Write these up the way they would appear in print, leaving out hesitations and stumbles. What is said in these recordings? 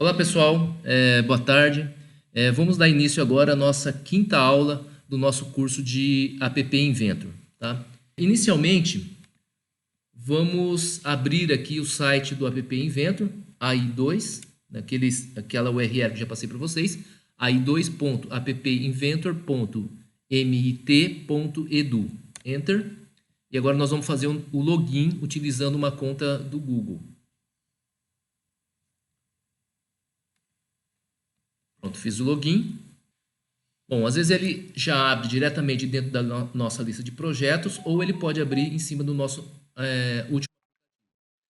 Olá pessoal, boa tarde. Vamos dar início agora à nossa quinta aula do nosso curso de App Inventor. Tá? Inicialmente, vamos abrir aqui o site do App Inventor, AI2, aquela URL que já passei para vocês, ai2.appinventor.mit.edu. Enter. E agora nós vamos fazer o login utilizando uma conta do Google. Pronto, fiz o login. Bom, às vezes ele já abre diretamente dentro da nossa lista de projetos ou ele pode abrir em cima do nosso último.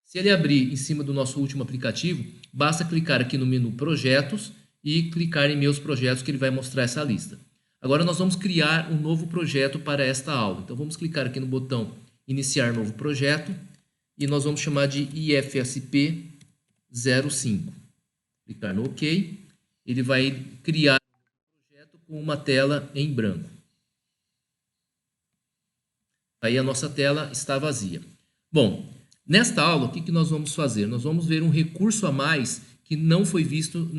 Se ele abrir em cima do nosso último aplicativo, basta clicar aqui no menu Projetos e clicar em Meus Projetos que ele vai mostrar essa lista. Agora nós vamos criar um novo projeto para esta aula. Então vamos clicar aqui no botão Iniciar Novo Projeto e nós vamos chamar de IFSP 05. Clicar no OK. Ele vai criar um projeto com uma tela em branco. Aí a nossa tela está vazia. Bom, nesta aula, o que nós vamos fazer? Nós vamos ver um recurso a mais que não foi visto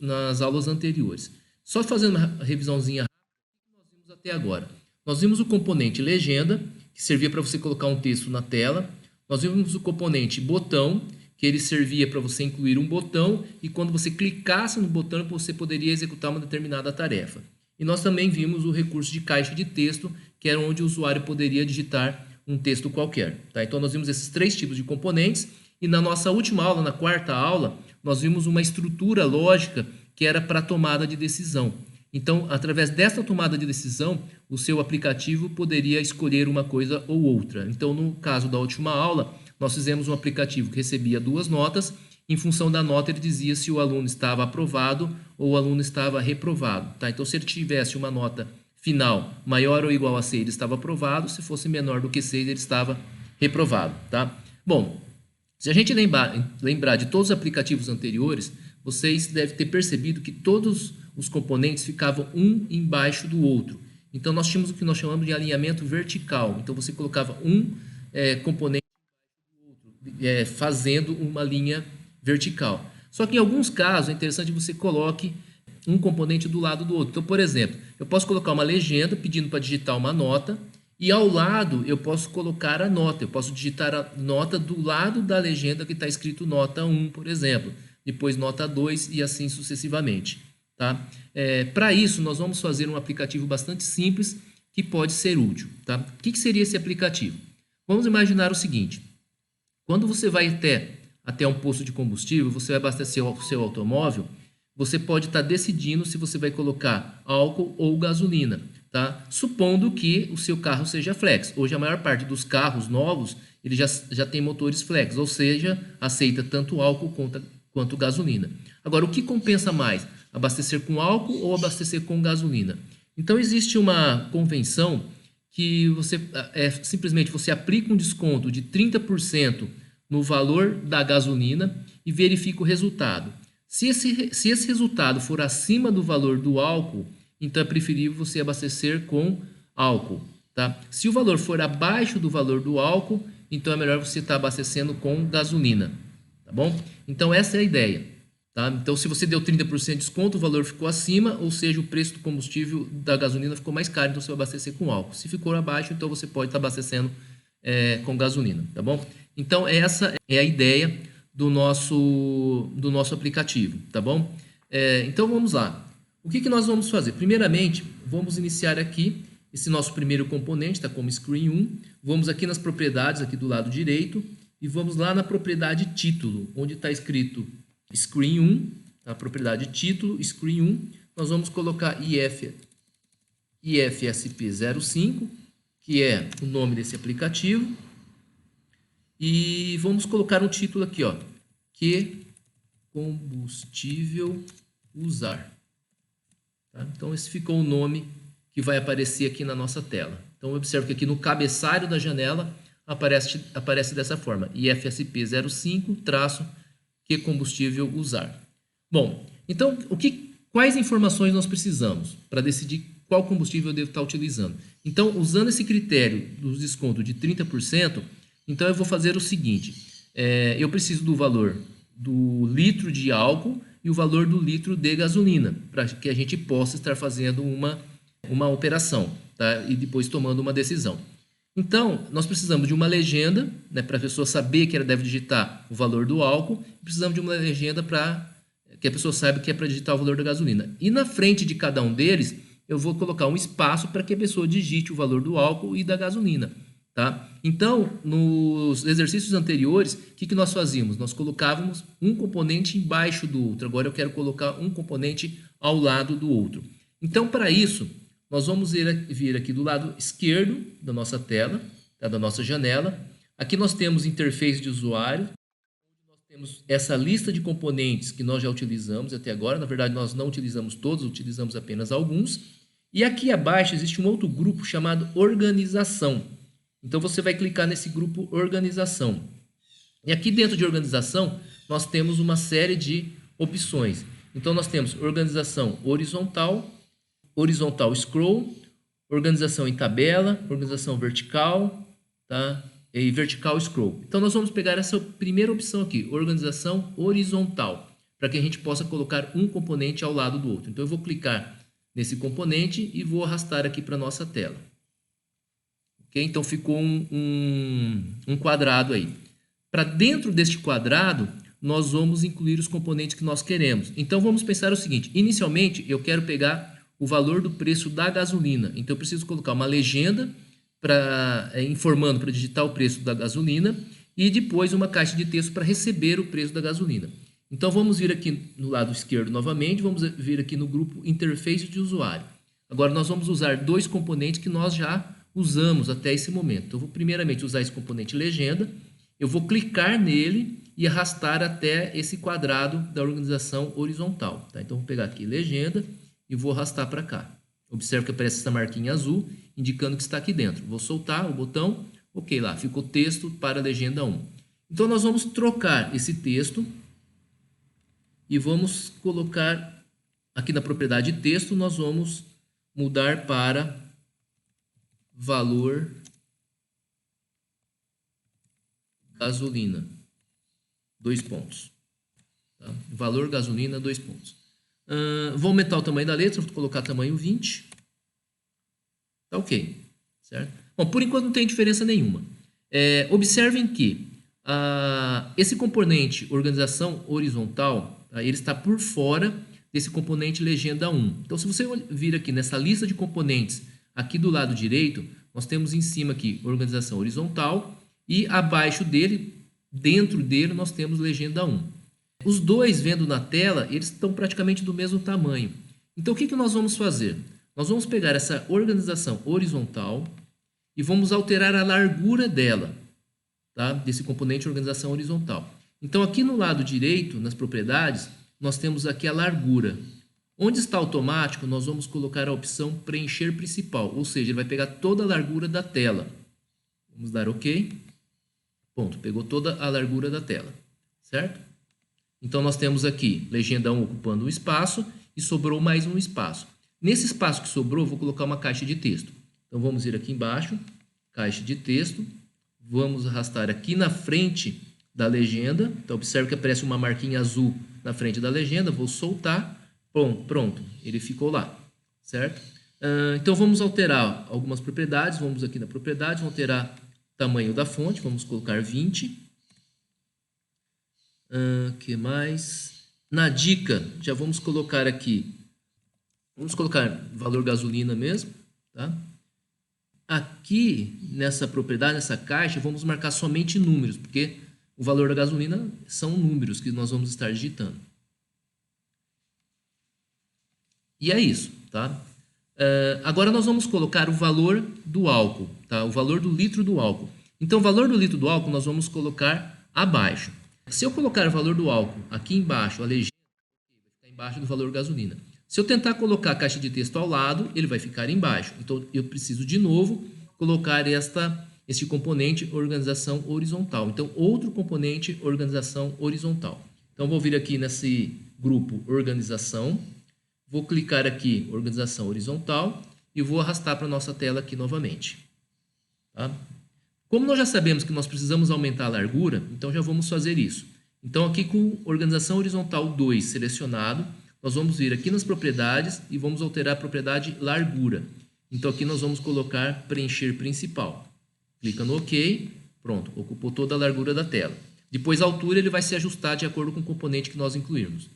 nas aulas anteriores. Só fazendo uma revisãozinha rápida, o que nós vimos até agora? Nós vimos o componente legenda, que servia para você colocar um texto na tela. Nós vimos o componente botão, que ele servia para você incluir um botão e quando você clicasse no botão você poderia executar uma determinada tarefa. E nós também vimos o recurso de caixa de texto, que era onde o usuário poderia digitar um texto qualquer. Tá? Então nós vimos esses três tipos de componentes e na nossa última aula, na quarta aula, nós vimos uma estrutura lógica que era para tomada de decisão. Então, através dessa tomada de decisão, o seu aplicativo poderia escolher uma coisa ou outra. Então, no caso da última aula, nós fizemos um aplicativo que recebia 2 notas. Em função da nota, ele dizia se o aluno estava aprovado ou o aluno estava reprovado. Tá? Então, se ele tivesse uma nota final maior ou igual a 6, ele estava aprovado. Se fosse menor do que 6, ele estava reprovado. Tá? Bom, se a gente lembrar de todos os aplicativos anteriores, vocês devem ter percebido que todos os componentes ficavam um embaixo do outro. Então, nós tínhamos o que nós chamamos de alinhamento vertical. Então, você colocava um componente fazendo uma linha vertical. Só que em alguns casos é interessante que você coloque um componente do lado do outro. Então, por exemplo, eu posso colocar uma legenda pedindo para digitar uma nota e ao lado eu posso colocar a nota. Eu posso digitar a nota do lado da legenda que está escrito nota 1, por exemplo. Depois nota 2 e assim sucessivamente. Tá? Para isso, nós vamos fazer um aplicativo bastante simples que pode ser útil. Tá? O que seria esse aplicativo? Vamos imaginar o seguinte. Quando você vai até um posto de combustível, você vai abastecer o seu automóvel, você pode estar decidindo se você vai colocar álcool ou gasolina, tá? Supondo que o seu carro seja flex. Hoje a maior parte dos carros novos, ele já tem motores flex, ou seja, aceita tanto álcool quanto gasolina. Agora, o que compensa mais? Abastecer com álcool ou abastecer com gasolina? Então, existe uma convenção que simplesmente você aplica um desconto de 30% no valor da gasolina e verifica o resultado. Se esse resultado for acima do valor do álcool, então é preferível você abastecer com álcool. Tá? Se o valor for abaixo do valor do álcool, então é melhor você estar abastecendo com gasolina. Tá bom? Então essa é a ideia. Tá? Então, se você deu 30% de desconto, o valor ficou acima, ou seja, o preço do combustível da gasolina ficou mais caro, então você vai abastecer com álcool. Se ficou abaixo, então você pode estar abastecendo com gasolina, tá bom? Então, essa é a ideia do nosso aplicativo, tá bom? Então, vamos lá. O que nós vamos fazer? Primeiramente, vamos iniciar aqui esse nosso primeiro componente, está como Screen 1. Vamos aqui nas propriedades, aqui do lado direito, e vamos lá na propriedade título, onde está escrito Screen 1, a propriedade título, Screen 1, nós vamos colocar IFSP05, que é o nome desse aplicativo, e vamos colocar um título aqui, ó, que combustível usar. Tá? Então, esse ficou o nome que vai aparecer aqui na nossa tela. Então, observe que aqui no cabeçalho da janela aparece dessa forma, IFSP05, que combustível usar. Bom, então, quais informações nós precisamos para decidir qual combustível eu devo estar utilizando? Então, usando esse critério do desconto de 30%, então eu vou fazer o seguinte, eu preciso do valor do litro de álcool e o valor do litro de gasolina, para que a gente possa estar fazendo uma operação, tá? E depois tomando uma decisão. Então, nós precisamos de uma legenda, né, para a pessoa saber que ela deve digitar o valor do álcool, precisamos de uma legenda para que a pessoa saiba que é para digitar o valor da gasolina. E na frente de cada um deles, eu vou colocar um espaço para que a pessoa digite o valor do álcool e da gasolina. Tá? Então, nos exercícios anteriores, o que nós fazíamos? Nós colocávamos um componente embaixo do outro. Agora eu quero colocar um componente ao lado do outro. Então, para isso, nós vamos vir aqui do lado esquerdo da nossa tela, tá? Da nossa janela. Aqui nós temos interface de usuário. Nós temos essa lista de componentes que nós já utilizamos até agora. Na verdade, nós não utilizamos todos, utilizamos apenas alguns. E aqui abaixo existe um outro grupo chamado organização. Então, você vai clicar nesse grupo organização. E aqui dentro de organização, nós temos uma série de opções. Então, nós temos organização horizontal, horizontal scroll, organização em tabela, organização vertical, tá? E vertical scroll. Então, nós vamos pegar essa primeira opção aqui, organização horizontal, para que a gente possa colocar um componente ao lado do outro. Então, eu vou clicar nesse componente e vou arrastar aqui para a nossa tela. Okay? Então, ficou um quadrado aí. Para dentro deste quadrado, nós vamos incluir os componentes que nós queremos. Então, vamos pensar o seguinte. Inicialmente, eu quero pegar o valor do preço da gasolina. Então, eu preciso colocar uma legenda informando para digitar o preço da gasolina e depois uma caixa de texto para receber o preço da gasolina. Então, vamos vir aqui no lado esquerdo novamente, vamos vir aqui no grupo interface de usuário. Agora, nós vamos usar dois componentes que nós já usamos até esse momento. Então, eu vou primeiramente usar esse componente legenda, eu vou clicar nele e arrastar até esse quadrado da organização horizontal. Tá? Então, vou pegar aqui legenda e vou arrastar para cá. Observe que aparece essa marquinha azul, indicando que está aqui dentro. Vou soltar o botão, ok, lá, ficou texto para a legenda 1. Então, nós vamos trocar esse texto e vamos colocar aqui na propriedade texto, nós vamos mudar para valor gasolina, 2 pontos. Tá? Valor gasolina, 2 pontos. Vou aumentar o tamanho da letra, vou colocar tamanho 20. Tá ok, certo? Bom, por enquanto não tem diferença nenhuma. Observem que esse componente organização horizontal, tá, ele está por fora desse componente legenda 1. Então, se você vir aqui nessa lista de componentes, aqui do lado direito, nós temos em cima aqui organização horizontal e abaixo dele, dentro dele, nós temos legenda 1. Os dois, vendo na tela, eles estão praticamente do mesmo tamanho. Então, o que nós vamos fazer? Nós vamos pegar essa organização horizontal e vamos alterar a largura dela, tá? Desse componente organização horizontal. Então, aqui no lado direito, nas propriedades, nós temos aqui a largura. Onde está automático, nós vamos colocar a opção preencher principal, ou seja, ele vai pegar toda a largura da tela. Vamos dar OK. Ponto, pegou toda a largura da tela, certo? Então, nós temos aqui legenda 1 ocupando um espaço e sobrou mais um espaço. Nesse espaço que sobrou, vou colocar uma caixa de texto. Então, vamos ir aqui embaixo, caixa de texto, vamos arrastar aqui na frente da legenda. Então, observe que aparece uma marquinha azul na frente da legenda, vou soltar, pronto, ele ficou lá, certo? Então, vamos alterar algumas propriedades, vamos aqui na propriedade, vamos alterar o tamanho da fonte, vamos colocar 20. Que mais? Na dica, já vamos colocar aqui, vamos colocar valor gasolina mesmo, tá? Aqui, nessa propriedade, nessa caixa, vamos marcar somente números, porque o valor da gasolina são números que nós vamos estar digitando. E é isso, tá? Agora nós vamos colocar o valor do álcool, tá? O valor do litro do álcool. Então, o valor do litro do álcool nós vamos colocar abaixo. Se eu colocar o valor do álcool aqui embaixo, a legenda vai ficar embaixo do valor gasolina. Se eu tentar colocar a caixa de texto ao lado, ele vai ficar embaixo. Então, eu preciso de novo colocar este componente organização horizontal. Então, outro componente organização horizontal. Então, vou vir aqui nesse grupo organização, vou clicar aqui organização horizontal e vou arrastar para a nossa tela aqui novamente. Tá? Como nós já sabemos que nós precisamos aumentar a largura, então já vamos fazer isso. Então, aqui com organização horizontal 2 selecionado, nós vamos vir aqui nas propriedades e vamos alterar a propriedade largura. Então, aqui nós vamos colocar preencher principal. Clica no OK, pronto, ocupou toda a largura da tela. Depois, a altura ele vai se ajustar de acordo com o componente que nós incluirmos.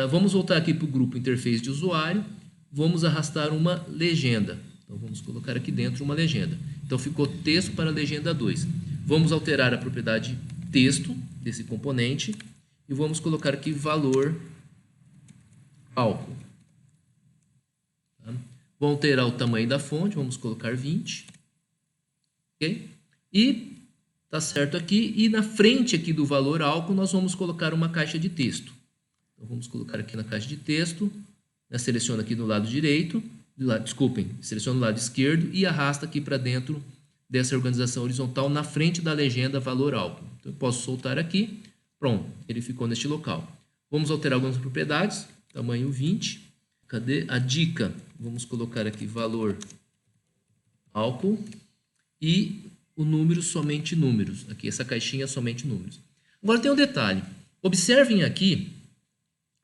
Vamos voltar aqui para o grupo interface de usuário, vamos arrastar uma legenda. Então, vamos colocar aqui dentro uma legenda. Então, ficou texto para legenda 2. Vamos alterar a propriedade texto desse componente e vamos colocar aqui valor álcool. Tá? Vamos alterar o tamanho da fonte, vamos colocar 20. Ok? E tá certo aqui. E na frente aqui do valor álcool, nós vamos colocar uma caixa de texto. Então, vamos colocar aqui na caixa de texto, seleciona aqui do lado direito, seleciona o lado esquerdo e arrasta aqui para dentro dessa organização horizontal na frente da legenda valor álcool. Então, eu posso soltar aqui, pronto, ele ficou neste local. Vamos alterar algumas propriedades, tamanho 20. Cadê a dica? Vamos colocar aqui valor álcool e o número somente números. Aqui essa caixinha somente números. Agora tem um detalhe. Observem aqui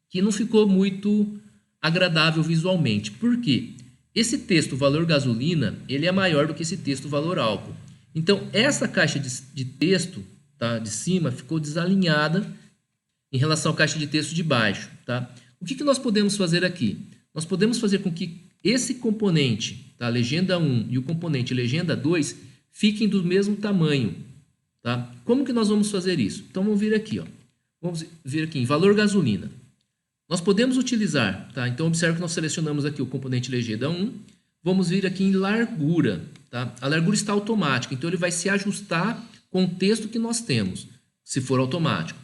que não ficou muito agradável visualmente. Por quê? Esse texto valor gasolina, ele é maior do que esse texto valor álcool. Então, essa caixa de texto, tá, de cima ficou desalinhada em relação à caixa de texto de baixo. Tá? O que nós podemos fazer aqui? Nós podemos fazer com que esse componente, tá, legenda 1 e o componente legenda 2, fiquem do mesmo tamanho. Tá? Como que nós vamos fazer isso? Então, vamos vir aqui. Ó. Vamos vir aqui em valor gasolina. Nós podemos utilizar, tá? Então, observe que nós selecionamos aqui o componente legenda 1. Vamos vir aqui em largura. Tá? A largura está automática, então ele vai se ajustar com o texto que nós temos, se for automático.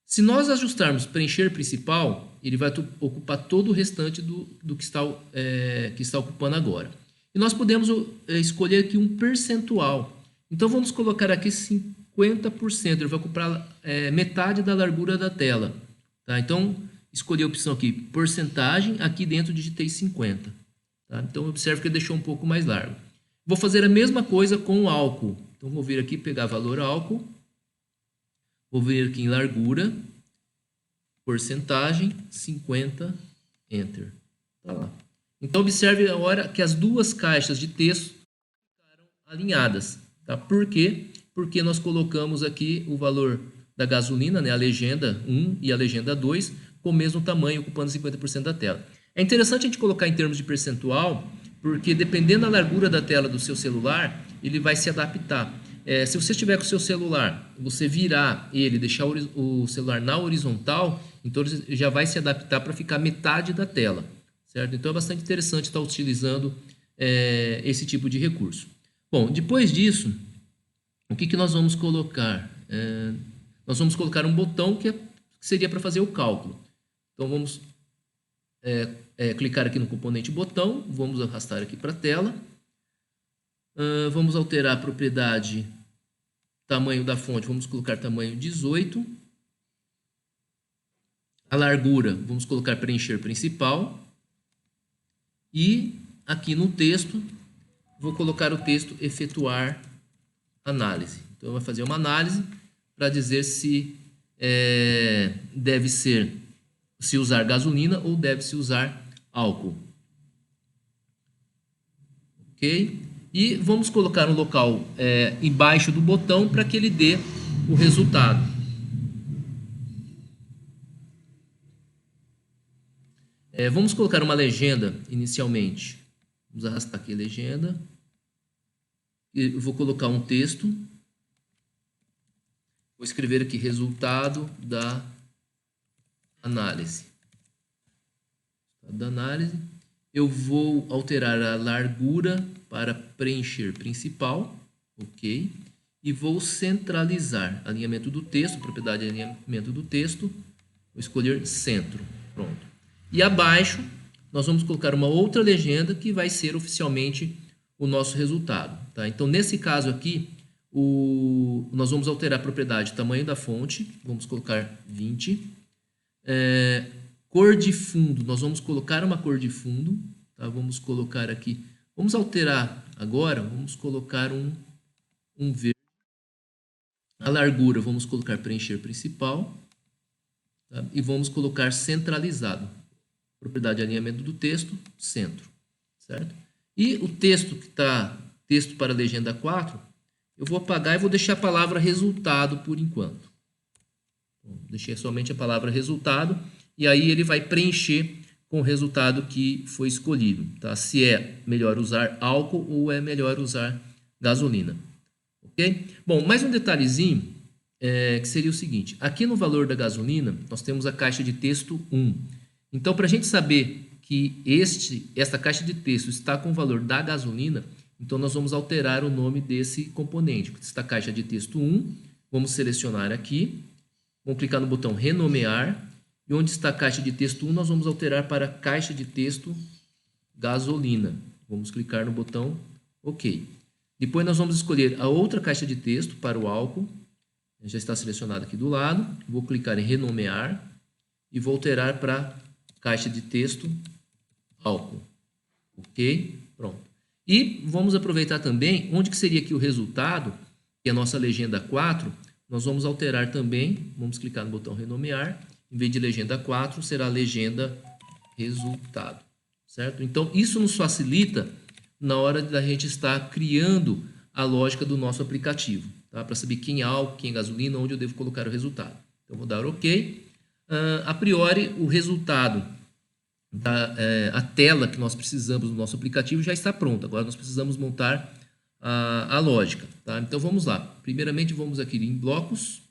Se nós ajustarmos preencher principal, ele vai ocupar todo o restante do que está ocupando agora. E nós podemos escolher aqui um percentual. Então, vamos colocar aqui 50%. Ele vai ocupar metade da largura da tela. Tá? Então, escolhi a opção aqui, porcentagem, aqui dentro digitei 50. Tá? Então, observe que ele deixou um pouco mais largo. Vou fazer a mesma coisa com o álcool. Então, vou vir aqui, pegar valor álcool. Vou vir aqui em largura, porcentagem, 50, Enter. Tá lá. Então, observe agora que as duas caixas de texto ficaram alinhadas. Tá? Por quê? Porque nós colocamos aqui o valor da gasolina, né, a legenda 1 e a legenda 2, com o mesmo tamanho, ocupando 50% da tela. É interessante a gente colocar em termos de percentual, porque dependendo da largura da tela do seu celular, ele vai se adaptar. Se você estiver com o seu celular, você virar ele, deixar o celular na horizontal, então ele já vai se adaptar para ficar metade da tela. Certo? Então é bastante interessante estar utilizando esse tipo de recurso. Bom, depois disso, o que nós vamos colocar? Nós vamos colocar um botão que seria para fazer o cálculo. Então, vamos clicar aqui no componente botão, vamos arrastar aqui para a tela. Vamos alterar a propriedade tamanho da fonte, vamos colocar tamanho 18. A largura, vamos colocar preencher principal. E aqui no texto, vou colocar o texto efetuar análise. Então, vai fazer uma análise para dizer se deve se usar gasolina ou deve-se usar álcool. Ok? E vamos colocar um local embaixo do botão para que ele dê o resultado. Vamos colocar uma legenda inicialmente. Vamos arrastar aqui a legenda. Eu vou colocar um texto. Vou escrever aqui resultado da análise. Eu vou alterar a largura para preencher principal, ok? E vou centralizar alinhamento do texto, propriedade de alinhamento do texto. Vou escolher centro, pronto. E abaixo nós vamos colocar uma outra legenda que vai ser oficialmente o nosso resultado, tá? Então nesse caso aqui nós vamos alterar a propriedade tamanho da fonte, vamos colocar 20. Cor de fundo, nós vamos colocar uma cor de fundo, tá? Vamos colocar aqui, vamos alterar agora, vamos colocar um verde A largura, vamos colocar preencher principal, tá? E vamos colocar centralizado. Propriedade de alinhamento do texto, centro, certo? E o texto que está, texto para a legenda 4, eu vou apagar e vou deixar a palavra resultado por enquanto. Bom, deixei somente a palavra resultado e aí ele vai preencher com o resultado que foi escolhido, tá? Se é melhor usar álcool ou é melhor usar gasolina, ok? Bom, mais um detalhezinho que seria o seguinte, aqui no valor da gasolina nós temos a caixa de texto 1. Então, para a gente saber que esta caixa de texto está com o valor da gasolina, então nós vamos alterar o nome desse componente. Esta caixa de texto 1, vamos selecionar aqui, vamos clicar no botão renomear, e onde está a caixa de texto 1, nós vamos alterar para caixa de texto gasolina. Vamos clicar no botão OK. Depois nós vamos escolher a outra caixa de texto para o álcool, já está selecionado aqui do lado, vou clicar em renomear e vou alterar para caixa de texto álcool. Ok? Pronto. E vamos aproveitar também, onde que seria aqui o resultado, que é a nossa legenda 4, nós vamos alterar também, vamos clicar no botão renomear, em vez de legenda 4, será legenda resultado, certo? Então, isso nos facilita na hora da gente estar criando a lógica do nosso aplicativo, tá? Para saber quem é álcool, quem é gasolina, onde eu devo colocar o resultado. Então, vou dar OK. A priori, o resultado, a tela que nós precisamos do nosso aplicativo já está pronta. Agora, nós precisamos montar a lógica, tá? Então, vamos lá. Primeiramente, vamos aqui em blocos.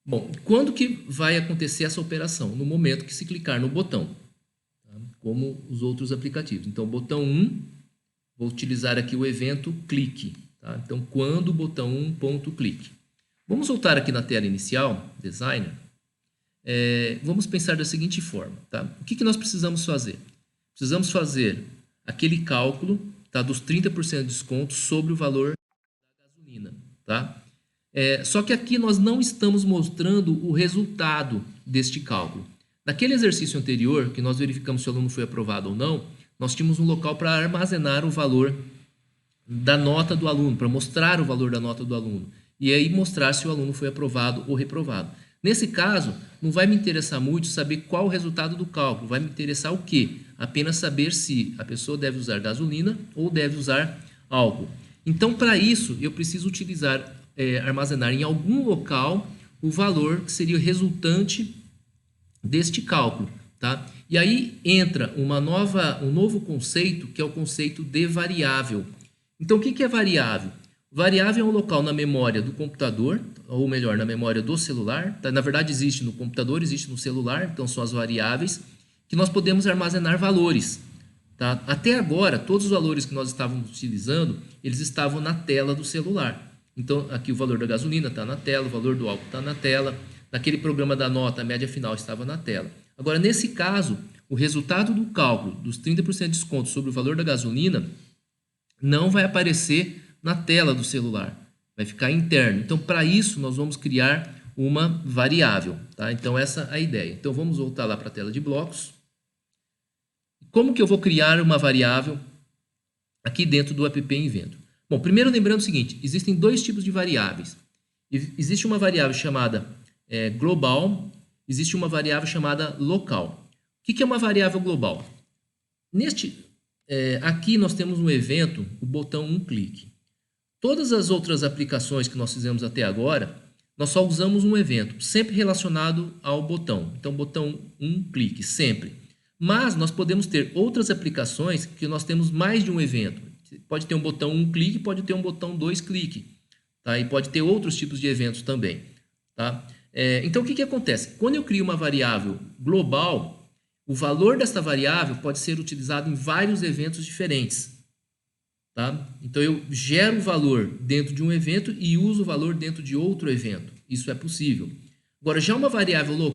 Bom, quando que vai acontecer essa operação? No momento que se clicar no botão, tá? Como os outros aplicativos. Então, botão 1, vou utilizar aqui o evento clique, tá? Então, quando o botão 1.clique. Vamos voltar aqui na tela inicial, Designer. Vamos pensar da seguinte forma, tá? O que nós precisamos fazer? Precisamos fazer aquele cálculo, tá, dos 30% de desconto sobre o valor da gasolina, tá? Só que aqui nós não estamos mostrando o resultado deste cálculo. Naquele exercício anterior, que nós verificamos se o aluno foi aprovado ou não, nós tínhamos um local para armazenar o valor da nota do aluno, para mostrar o valor da nota do aluno. E aí mostrar se o aluno foi aprovado ou reprovado. Nesse caso, não vai me interessar muito saber qual o resultado do cálculo, vai me interessar o quê? Apenas saber se a pessoa deve usar gasolina ou deve usar álcool. Então, para isso, eu preciso utilizar armazenar em algum local o valor que seria o resultante deste cálculo, tá? E aí entra um novo conceito, que é o conceito de variável. Então, o que é variável? Variável é um local na memória do computador, ou melhor, na memória do celular. Tá? Na verdade, existe no computador, existe no celular, então são as variáveis, que nós podemos armazenar valores. Tá? Até agora, todos os valores que nós estávamos utilizando, eles estavam na tela do celular. Então, aqui o valor da gasolina está na tela, o valor do álcool está na tela. Naquele programa da nota, a média final estava na tela. Agora, nesse caso, o resultado do cálculo dos 30% de desconto sobre o valor da gasolina não vai aparecer na tela do celular. Vai ficar interno. Então, para isso, nós vamos criar uma variável. Tá? Então, essa é a ideia. Então, vamos voltar lá para a tela de blocos. Como que eu vou criar uma variável aqui dentro do app Invento? Bom, primeiro lembrando o seguinte, existem dois tipos de variáveis. Existe uma variável chamada global, existe uma variável chamada local. O que é uma variável global? Aqui nós temos um evento, o botão 1clique. Todas as outras aplicações que nós fizemos até agora, nós só usamos um evento, sempre relacionado ao botão. Então, botão 1clique, sempre. Mas nós podemos ter outras aplicações que nós temos mais de um evento. Pode ter um botão 1clique, pode ter um botão 2clique. Tá? E pode ter outros tipos de eventos também. Tá? Então, o que acontece? Quando eu crio uma variável global, o valor dessa variável pode ser utilizado em vários eventos diferentes. Tá? Então, eu gero o valor dentro de um evento e uso o valor dentro de outro evento. Isso é possível. Agora, já uma variável local,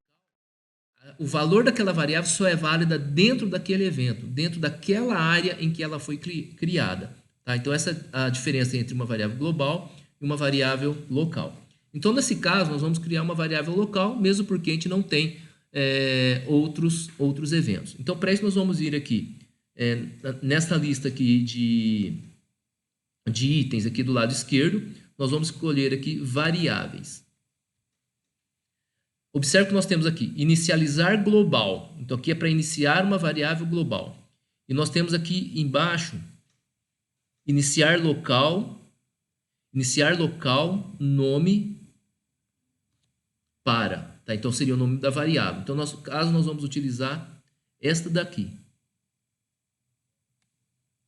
o valor daquela variável só é válida dentro daquele evento, dentro daquela área em que ela foi criada. Tá? Então, essa é a diferença entre uma variável global e uma variável local. Então, nesse caso, nós vamos criar uma variável local, mesmo porque a gente não tem outros eventos. Então, para isso, nós vamos vir aqui, nesta lista aqui de de itens aqui do lado esquerdo, nós vamos escolher aqui variáveis. Observe que nós temos aqui inicializar global. Então, aqui é para iniciar uma variável global. E nós temos aqui embaixo iniciar local, nome para. Tá? Então, seria o nome da variável. Então, no nosso caso, nós vamos utilizar esta daqui.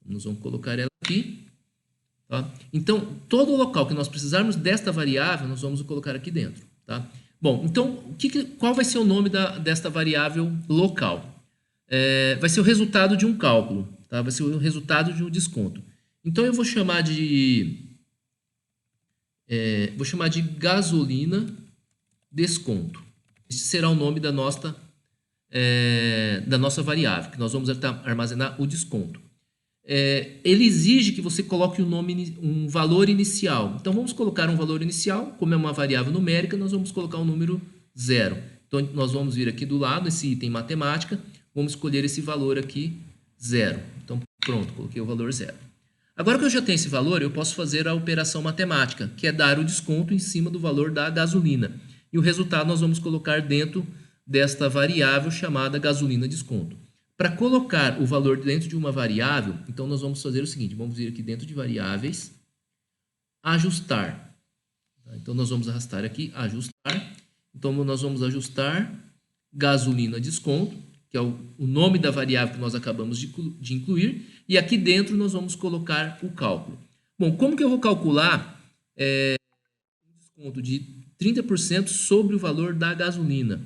Nós vamos colocar ela aqui. Tá? Então, todo o local que nós precisarmos desta variável, nós vamos colocar aqui dentro. Tá? Bom, então, qual vai ser o nome desta variável local? Vai ser o resultado de um cálculo. Tá? Vai ser o resultado de um desconto. Então, eu vou chamar de gasolina desconto. Esse será o nome da nossa variável, que nós vamos armazenar o desconto. Ele exige que você coloque um valor inicial. Então, vamos colocar um valor inicial. Como é uma variável numérica, nós vamos colocar o número 0. Então, nós vamos vir aqui do lado, esse item matemática, vamos escolher esse valor aqui, 0. Então, pronto, coloquei o valor 0. Agora que eu já tenho esse valor, eu posso fazer a operação matemática, que é dar o desconto em cima do valor da gasolina. E o resultado nós vamos colocar dentro desta variável chamada gasolina desconto. Para colocar o valor dentro de uma variável, então nós vamos fazer o seguinte, vamos vir aqui dentro de variáveis, ajustar. Então nós vamos arrastar aqui, ajustar. Então nós vamos ajustar gasolina desconto, que é o nome da variável que nós acabamos de incluir, e aqui dentro nós vamos colocar o cálculo. Bom, como que eu vou calcular um desconto de 30% sobre o valor da gasolina?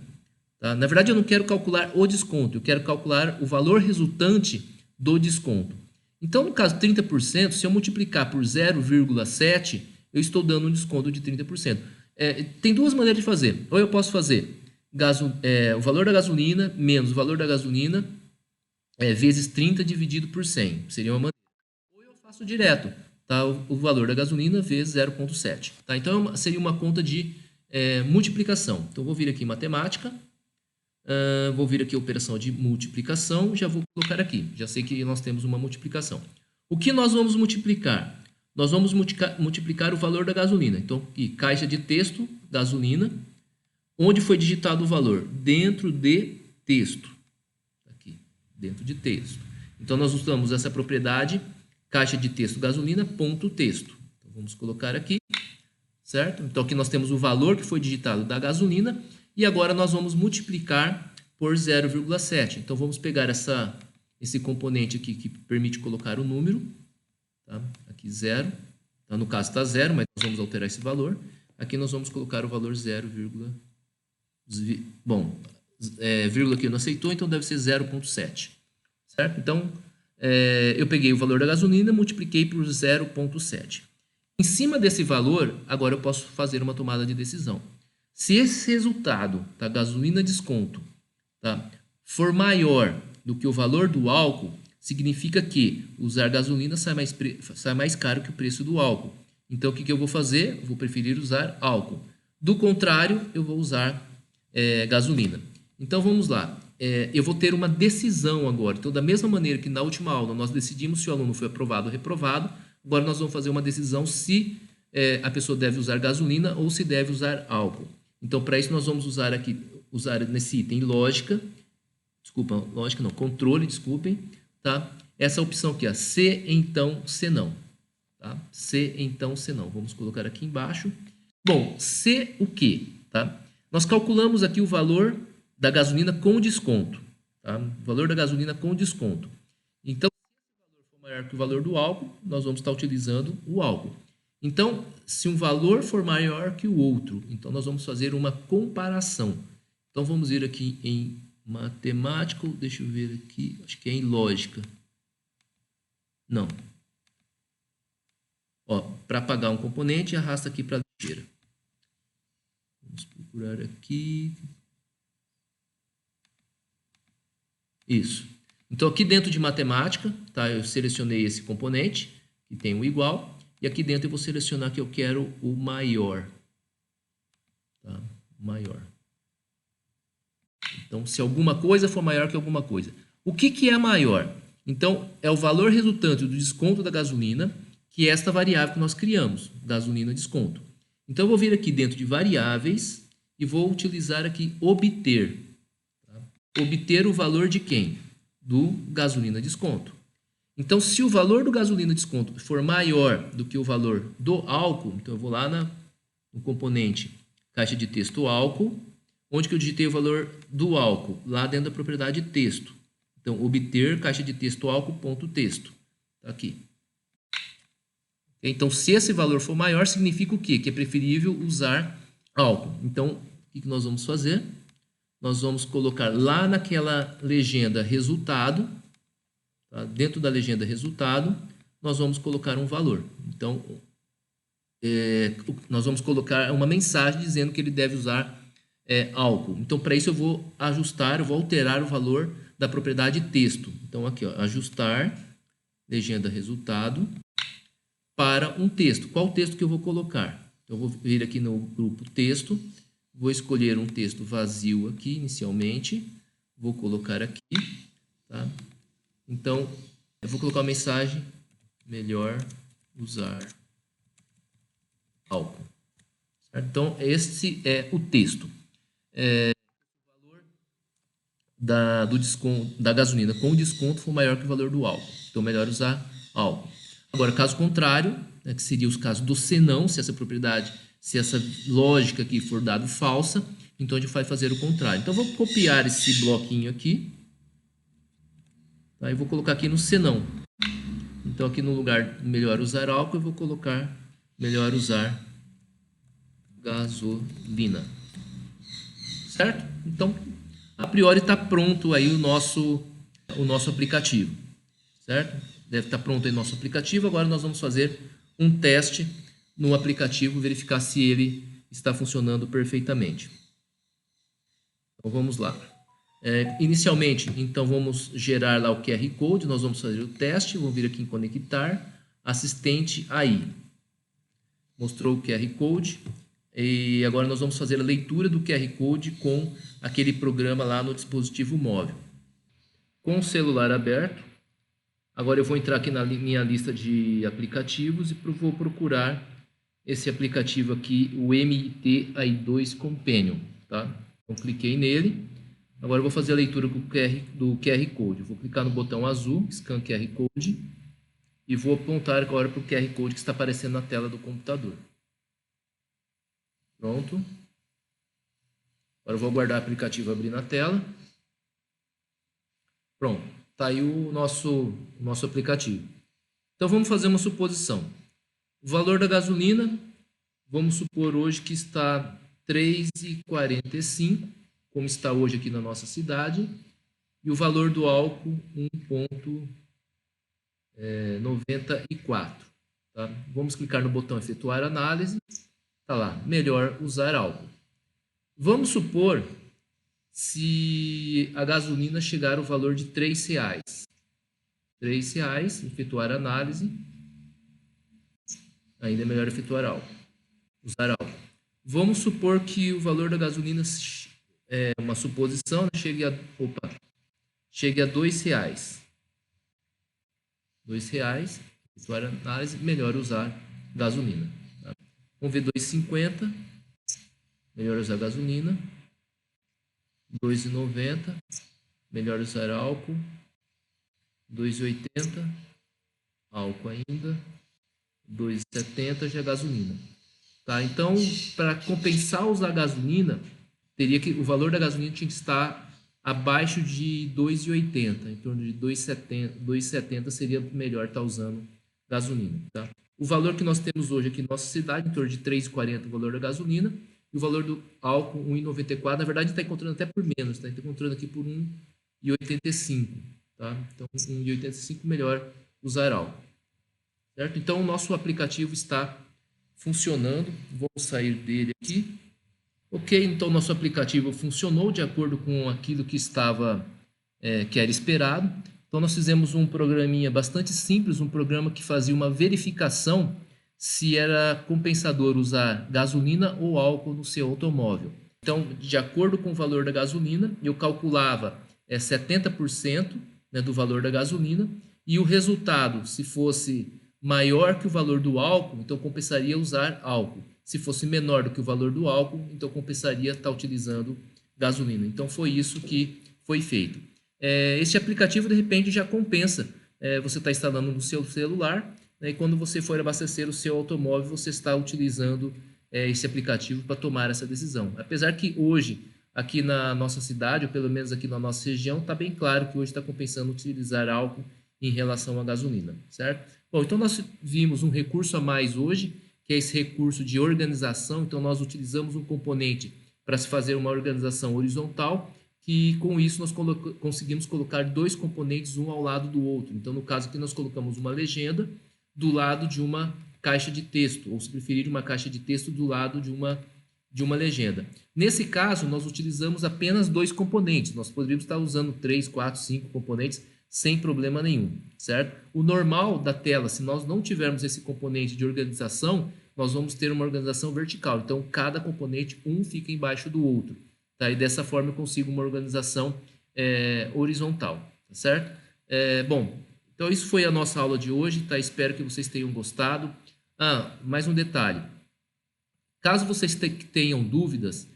Tá? Na verdade, eu não quero calcular o desconto, eu quero calcular o valor resultante do desconto. Então, no caso 30%, se eu multiplicar por 0,7, eu estou dando um desconto de 30%. Tem duas maneiras de fazer. Ou eu posso fazer o valor da gasolina menos o valor da gasolina vezes 30 dividido por 100. Seria uma maneira. Ou eu faço direto, tá? O valor da gasolina vezes 0,7. Tá? Então, seria uma conta de multiplicação. Então, vou vir aqui em matemática. Vou vir aqui a operação de multiplicação, já vou colocar aqui, já sei que nós temos uma multiplicação. O que nós vamos multiplicar? Nós vamos multiplicar o valor da gasolina. Então, aqui, caixa de texto, gasolina, onde foi digitado o valor? Dentro de texto. Aqui, dentro de texto. Então, nós usamos essa propriedade, caixa de texto, gasolina, ponto texto. Então, vamos colocar aqui, certo? Então, aqui nós temos o valor que foi digitado da gasolina. E agora nós vamos multiplicar por 0,7. Então, vamos pegar esse componente aqui que permite colocar o número. Tá? Aqui 0. Tá? No caso está 0, mas nós vamos alterar esse valor. Aqui nós vamos colocar o valor 0, bom, vírgula aqui não aceitou, então deve ser 0,7. Certo? Então, eu peguei o valor da gasolina, multipliquei por 0,7. Em cima desse valor, agora eu posso fazer uma tomada de decisão. Se esse resultado da gasolina desconto, tá, for maior do que o valor do álcool, significa que usar gasolina sai mais caro que o preço do álcool. Então, o que eu vou fazer? Eu vou preferir usar álcool. Do contrário, eu vou usar gasolina. Então, vamos lá. Eu vou ter uma decisão agora. Então, da mesma maneira que na última aula nós decidimos se o aluno foi aprovado ou reprovado, agora nós vamos fazer uma decisão se a pessoa deve usar gasolina ou se deve usar álcool. Então, para isso, nós vamos usar nesse item controle, desculpem, tá? Essa opção aqui, se, então, se não. Tá? Se, então, se não. Vamos colocar aqui embaixo. Bom, se o quê? Tá? Nós calculamos aqui o valor da gasolina com desconto. Tá? O valor da gasolina com desconto. Então, se o valor for maior que o valor do álcool, nós vamos estar utilizando o álcool. Então, se um valor for maior que o outro, então nós vamos fazer uma comparação. Então, vamos ir aqui em matemática, deixa eu ver aqui, acho que é em lógica. Não. Para apagar um componente, arrasta aqui para a lixeira. Vamos procurar aqui. Isso. Então, aqui dentro de matemática, tá, eu selecionei esse componente, que tem um igual. E aqui dentro eu vou selecionar que eu quero o maior. Tá? Maior. Então, se alguma coisa for maior que alguma coisa. O que é maior? Então, é o valor resultante do desconto da gasolina, que é esta variável que nós criamos, gasolina desconto. Então, eu vou vir aqui dentro de variáveis e vou utilizar aqui obter. Tá? Obter o valor de quem? Do gasolina desconto. Então, se o valor do gasolina desconto for maior do que o valor do álcool, então eu vou lá no componente caixa de texto álcool, onde que eu digitei o valor do álcool? Lá dentro da propriedade texto. Então, obter caixa de texto álcool ponto texto. Tá aqui. Então, se esse valor for maior, significa o quê? Que é preferível usar álcool. Então, o que nós vamos fazer? Nós vamos colocar lá naquela legenda resultado, tá? Dentro da legenda resultado, nós vamos colocar um valor. Então, nós vamos colocar uma mensagem dizendo que ele deve usar álcool. Então, para isso eu vou ajustar, eu vou alterar o valor da propriedade texto. Então, aqui, ó, ajustar, legenda resultado, para um texto. Qual texto que eu vou colocar? Eu vou vir aqui no grupo texto, vou escolher um texto vazio aqui inicialmente, vou colocar aqui, tá? Então, eu vou colocar a mensagem, melhor usar álcool. Certo? Então, esse é o texto. O valor do desconto, da gasolina com o desconto for maior que o valor do álcool. Então, melhor usar álcool. Agora, caso contrário, né, que seria os casos do senão, se essa propriedade, se essa lógica aqui for dado falsa, então a gente vai fazer o contrário. Então, eu vou copiar esse bloquinho aqui, tá? E vou colocar aqui no senão. Então, aqui no lugar melhor usar álcool, eu vou colocar melhor usar gasolina. Certo? Então, a priori está pronto aí o nosso aplicativo. Certo? Deve estar pronto aí o nosso aplicativo. Agora nós vamos fazer um teste no aplicativo, verificar se ele está funcionando perfeitamente. Então, vamos lá. Inicialmente, então, vamos gerar lá o QR Code. Nós vamos fazer o teste. Vou vir aqui em conectar. Assistente AI. Mostrou o QR Code. E agora nós vamos fazer a leitura do QR Code com aquele programa lá no dispositivo móvel. Com o celular aberto, agora eu vou entrar aqui na minha lista de aplicativos e vou procurar esse aplicativo aqui, o MIT AI2 Companion. Tá? Então, cliquei nele. Agora eu vou fazer a leitura do QR Code. Eu vou clicar no botão azul, Scan QR Code, e vou apontar agora para o QR Code que está aparecendo na tela do computador. Pronto. Agora eu vou aguardar o aplicativo abrir na tela. Pronto. Está aí o nosso aplicativo. Então, vamos fazer uma suposição. O valor da gasolina, vamos supor hoje que está R$ 3,45, como está hoje aqui na nossa cidade. E o valor do álcool, 1,94. Tá? Vamos clicar no botão efetuar análise. Está lá, melhor usar álcool. Vamos supor se a gasolina chegar ao valor de R$ 3,00. R$ 3,00, efetuar análise. Ainda é melhor efetuar álcool. Usar álcool. Vamos supor que o valor da gasolina, é uma suposição, né, chegue a R$ 2,00. R$ 2,00, efetuar análise, melhor usar gasolina. Tá? Vamos ver 2,50, melhor usar gasolina. 2,90, melhor usar álcool. 2,80, álcool ainda. 2,70 já é gasolina. Tá? Então, para compensar usar gasolina, o valor da gasolina tinha que estar abaixo de 2,80, em torno de 2,70 seria melhor estar usando gasolina. Tá? O valor que nós temos hoje aqui na nossa cidade, em torno de 3,40 o valor da gasolina, e o valor do álcool 1,94, na verdade está encontrando até por menos, está encontrando aqui por 1,85. Tá? Então, 1,85 melhor usar álcool. Certo? Então, o nosso aplicativo está funcionando. Vamos sair dele aqui. Ok, então nosso aplicativo funcionou de acordo com aquilo que que era esperado. Então, nós fizemos um programinha bastante simples, um programa que fazia uma verificação se era compensador usar gasolina ou álcool no seu automóvel. Então, de acordo com o valor da gasolina, eu calculava 70%, né, do valor da gasolina, e o resultado, se fosse maior que o valor do álcool, então compensaria usar álcool. Se fosse menor do que o valor do álcool, então compensaria estar utilizando gasolina. Então foi isso que foi feito. Este aplicativo, de repente, já compensa. Você está instalando no seu celular, né, e quando você for abastecer o seu automóvel, você está utilizando esse aplicativo para tomar essa decisão. Apesar que hoje, aqui na nossa cidade, ou pelo menos aqui na nossa região, está bem claro que hoje está compensando utilizar álcool em relação à gasolina, certo? Bom, então nós vimos um recurso a mais hoje, que é esse recurso de organização. Então nós utilizamos um componente para se fazer uma organização horizontal, que com isso nós conseguimos colocar dois componentes um ao lado do outro. Então no caso aqui nós colocamos uma legenda do lado de uma caixa de texto, ou se preferir uma caixa de texto do lado de uma legenda. Nesse caso nós utilizamos apenas dois componentes. Nós poderíamos estar usando 3, 4, 5 componentes sem problema nenhum, certo? O normal da tela, se nós não tivermos esse componente de organização, nós vamos ter uma organização vertical. Então, cada componente, um fica embaixo do outro, tá? E dessa forma eu consigo uma organização horizontal, tá certo? Bom, então isso foi a nossa aula de hoje, tá? Espero que vocês tenham gostado. Mais um detalhe. Caso vocês tenham dúvidas,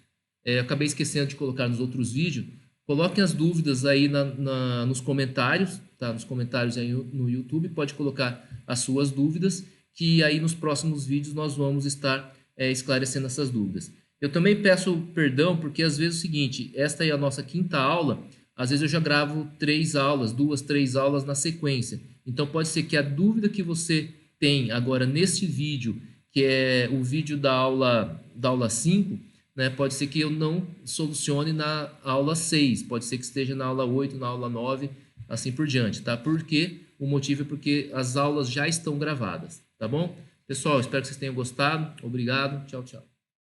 acabei esquecendo de colocar nos outros vídeos, coloquem as dúvidas aí nos comentários, tá? Nos comentários aí no YouTube, pode colocar as suas dúvidas, que aí nos próximos vídeos nós vamos estar esclarecendo essas dúvidas. Eu também peço perdão, porque às vezes é o seguinte, esta é a nossa quinta aula, às vezes eu já gravo 3 aulas, 2, 3 aulas na sequência. Então pode ser que a dúvida que você tem agora neste vídeo, que é o vídeo da aula 5, né, pode ser que eu não solucione na aula 6, pode ser que esteja na aula 8, na aula 9, assim por diante, tá? Porque o motivo é porque as aulas já estão gravadas, tá bom? Pessoal, espero que vocês tenham gostado. Obrigado. Tchau, tchau.